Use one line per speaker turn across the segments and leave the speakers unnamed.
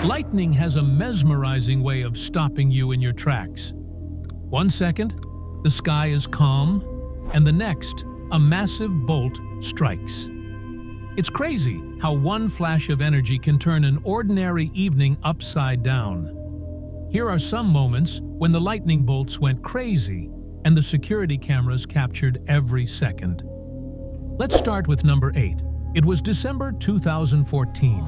Lightning has a mesmerizing way of stopping you in your tracks. 1 second, the sky is calm, and the next, a massive bolt strikes. It's crazy how one flash of energy can turn an ordinary evening upside down. Here are some moments when the lightning bolts went crazy and the security cameras captured every second. Let's start with number 8. It was December 2014.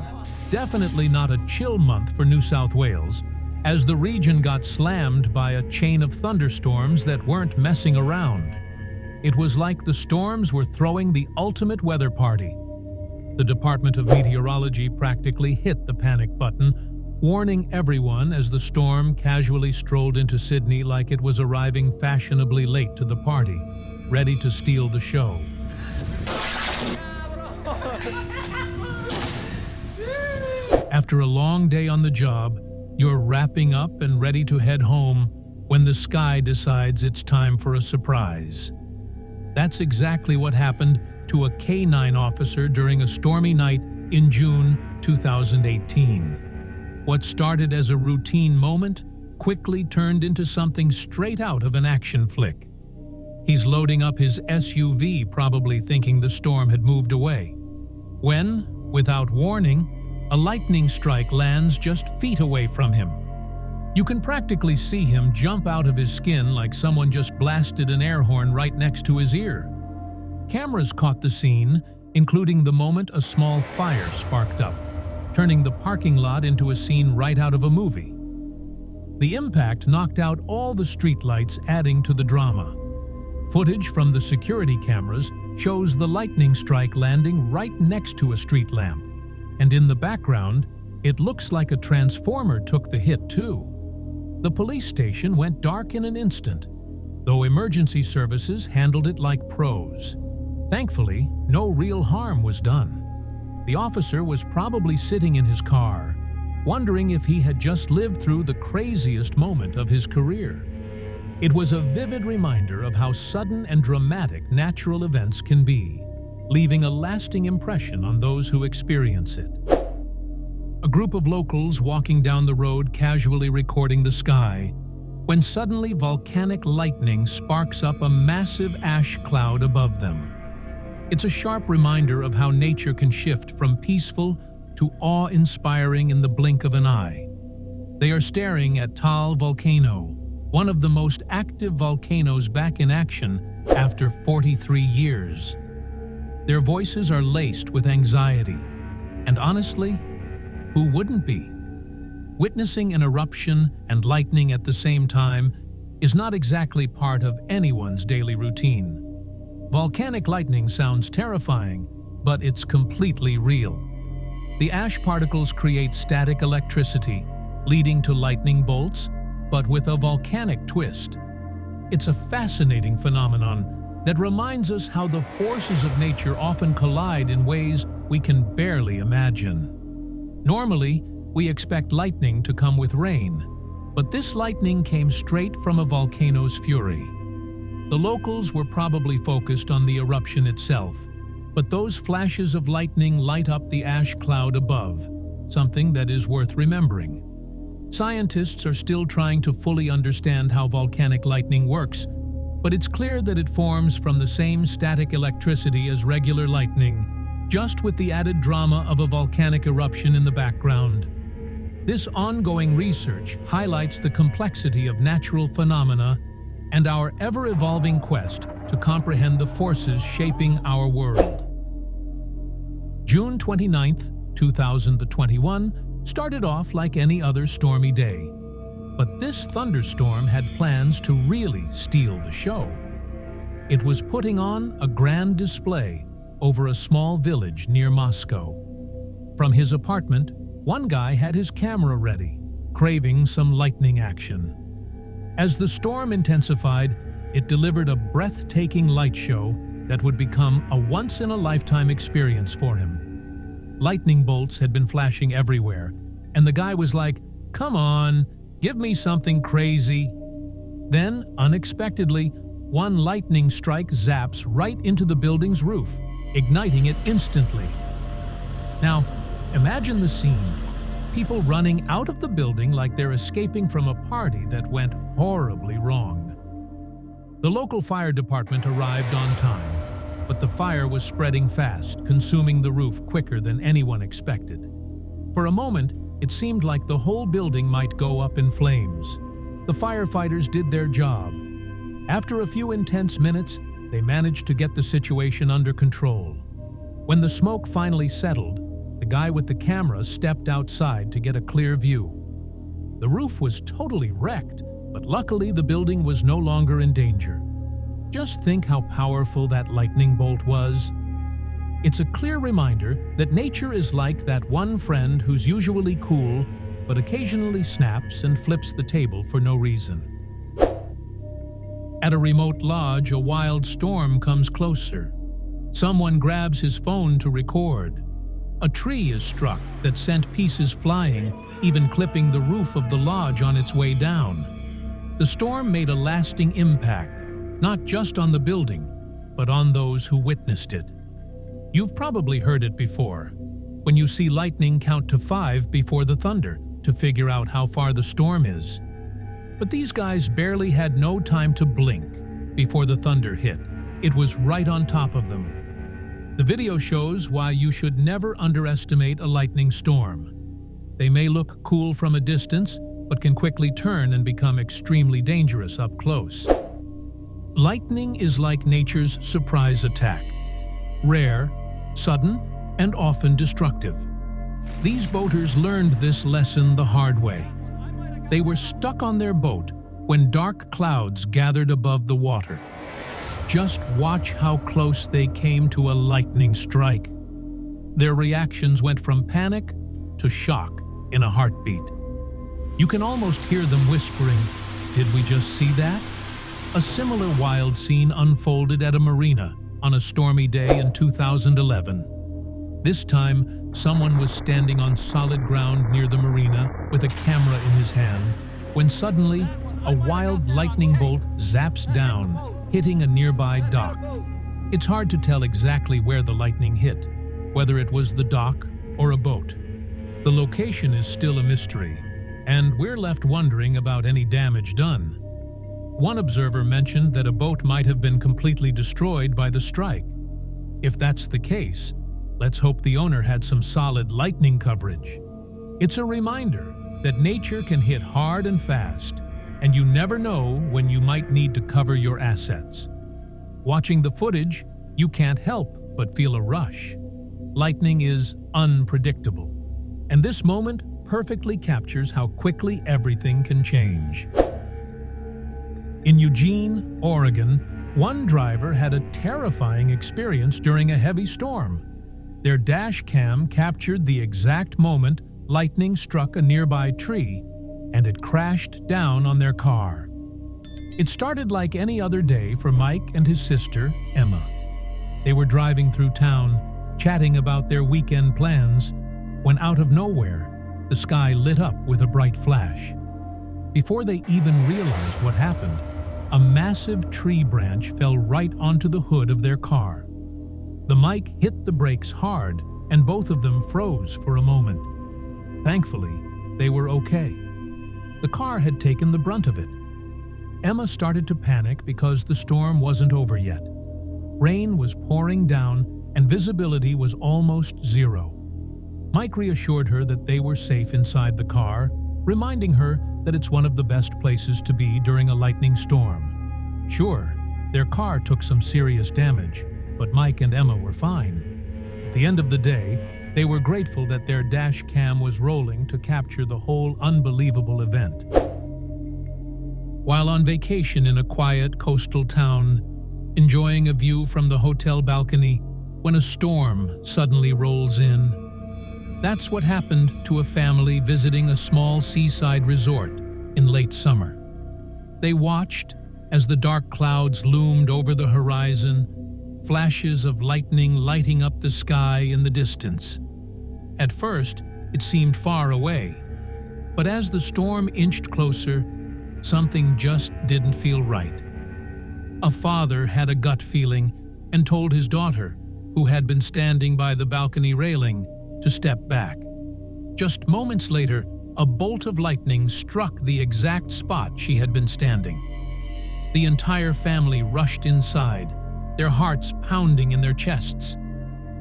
Definitely not a chill month for New South Wales, as the region got slammed by a chain of thunderstorms that weren't messing around. It was like the storms were throwing the ultimate weather party. The Department of Meteorology practically hit the panic button, warning everyone as the storm casually strolled into Sydney like it was arriving fashionably late to the party, ready to steal the show. After a long day on the job, you're wrapping up and ready to head home when the sky decides it's time for a surprise. That's exactly what happened to a K-9 officer during a stormy night in June 2018. What started as a routine moment quickly turned into something straight out of an action flick. He's loading up his SUV, probably thinking the storm had moved away, when, without warning, a lightning strike lands just feet away from him. You can practically see him jump out of his skin like someone just blasted an air horn right next to his ear. Cameras caught the scene, including the moment a small fire sparked up, turning the parking lot into a scene right out of a movie. The impact knocked out all the streetlights, adding to the drama. Footage from the security cameras shows the lightning strike landing right next to a street lamp, and in the background, it looks like a transformer took the hit too. The police station went dark in an instant, though emergency services handled it like pros. Thankfully, no real harm was done. The officer was probably sitting in his car, wondering if he had just lived through the craziest moment of his career. It was a vivid reminder of how sudden and dramatic natural events can be, leaving a lasting impression on those who experience it. A group of locals walking down the road casually recording the sky, when suddenly volcanic lightning sparks up a massive ash cloud above them. It's a sharp reminder of how nature can shift from peaceful to awe-inspiring in the blink of an eye. They are staring at Tal Volcano, one of the most active volcanoes back in action after 43 years. Their voices are laced with anxiety, and honestly, who wouldn't be? Witnessing an eruption and lightning at the same time is not exactly part of anyone's daily routine. Volcanic lightning sounds terrifying, but it's completely real. The ash particles create static electricity, leading to lightning bolts, but with a volcanic twist. It's a fascinating phenomenon that reminds us how the forces of nature often collide in ways we can barely imagine. Normally, we expect lightning to come with rain, but this lightning came straight from a volcano's fury. The locals were probably focused on the eruption itself, but those flashes of lightning light up the ash cloud above, something that is worth remembering. Scientists are still trying to fully understand how volcanic lightning works, but it's clear that it forms from the same static electricity as regular lightning, just with the added drama of a volcanic eruption in the background. This ongoing research highlights the complexity of natural phenomena and our ever-evolving quest to comprehend the forces shaping our world. June 29, 2021 started off like any other stormy day, but this thunderstorm had plans to really steal the show. It was putting on a grand display over a small village near Moscow. From his apartment, one guy had his camera ready, craving some lightning action. As the storm intensified, it delivered a breathtaking light show that would become a once-in-a-lifetime experience for him. Lightning bolts had been flashing everywhere, and the guy was like, "Come on, give me something crazy." Then, unexpectedly, one lightning strike zaps right into the building's roof, igniting it instantly. Now, imagine the scene. people running out of the building like they're escaping from a party that went horribly wrong. The local fire department arrived on time, but the fire was spreading fast, consuming the roof quicker than anyone expected. For a moment, it seemed like the whole building might go up in flames. The firefighters did their job. After a few intense minutes, they managed to get the situation under control. When the smoke finally settled, the guy with the camera stepped outside to get a clear view. The roof was totally wrecked, but luckily the building was no longer in danger. Just think how powerful that lightning bolt was. It's a clear reminder that nature is like that one friend who's usually cool, but occasionally snaps and flips the table for no reason. At a remote lodge, a wild storm comes closer. Someone grabs his phone to record. A tree is struck that sent pieces flying, even clipping the roof of the lodge on its way down. The storm made a lasting impact, not just on the building, but on those who witnessed it. You've probably heard it before, when you see lightning count to 5 before the thunder to figure out how far the storm is. But these guys barely had no time to blink before the thunder hit. It was right on top of them. The video shows why you should never underestimate a lightning storm. They may look cool from a distance, but can quickly turn and become extremely dangerous up close. Lightning is like nature's surprise attack. Rare, sudden, and often destructive. These boaters learned this lesson the hard way. They were stuck on their boat when dark clouds gathered above the water. Just watch how close they came to a lightning strike. Their reactions went from panic to shock in a heartbeat. You can almost hear them whispering, "Did we just see that?" A similar wild scene unfolded at a marina on a stormy day in 2011. This time, someone was standing on solid ground near the marina with a camera in his hand, when suddenly, a wild lightning bolt zaps down, hitting a nearby dock. It's hard to tell exactly where the lightning hit, whether it was the dock or a boat. The location is still a mystery, and we're left wondering about any damage done. One observer mentioned that a boat might have been completely destroyed by the strike. If that's the case, let's hope the owner had some solid lightning coverage. It's a reminder that nature can hit hard and fast, and you never know when you might need to cover your assets. Watching the footage, you can't help but feel a rush. Lightning is unpredictable, and this moment perfectly captures how quickly everything can change. In Eugene, Oregon, one driver had a terrifying experience during a heavy storm. Their dash cam captured the exact moment lightning struck a nearby tree, and it crashed down on their car. It started like any other day for Mike and his sister, Emma. They were driving through town, chatting about their weekend plans, when out of nowhere, the sky lit up with a bright flash. Before they even realized what happened, a massive tree branch fell right onto the hood of their car. The mic hit the brakes hard, and both of them froze for a moment. Thankfully, they were okay. The car had taken the brunt of it. Emma started to panic because the storm wasn't over yet. Rain was pouring down, and visibility was almost zero. Mike reassured her that they were safe inside the car, reminding her that it's one of the best places to be during a lightning storm. Sure, their car took some serious damage, but Mike and Emma were fine. At the end of the day, they were grateful that their dash cam was rolling to capture the whole unbelievable event. While on vacation in a quiet coastal town, enjoying a view from the hotel balcony, when a storm suddenly rolls in. That's what happened to a family visiting a small seaside resort in late summer. They watched as the dark clouds loomed over the horizon, flashes of lightning lighting up the sky in the distance. At first, it seemed far away, but as the storm inched closer, something just didn't feel right. A father had a gut feeling and told his daughter, who had been standing by the balcony railing, to step back. Just moments later, a bolt of lightning struck the exact spot she had been standing. The entire family rushed inside, their hearts pounding in their chests.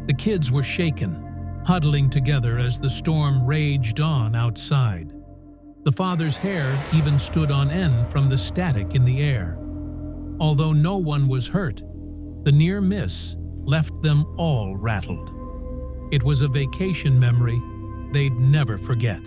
The kids were shaken, huddling together as the storm raged on outside. The father's hair even stood on end from the static in the air. Although no one was hurt, the near miss left them all rattled. It was a vacation memory they'd never forget.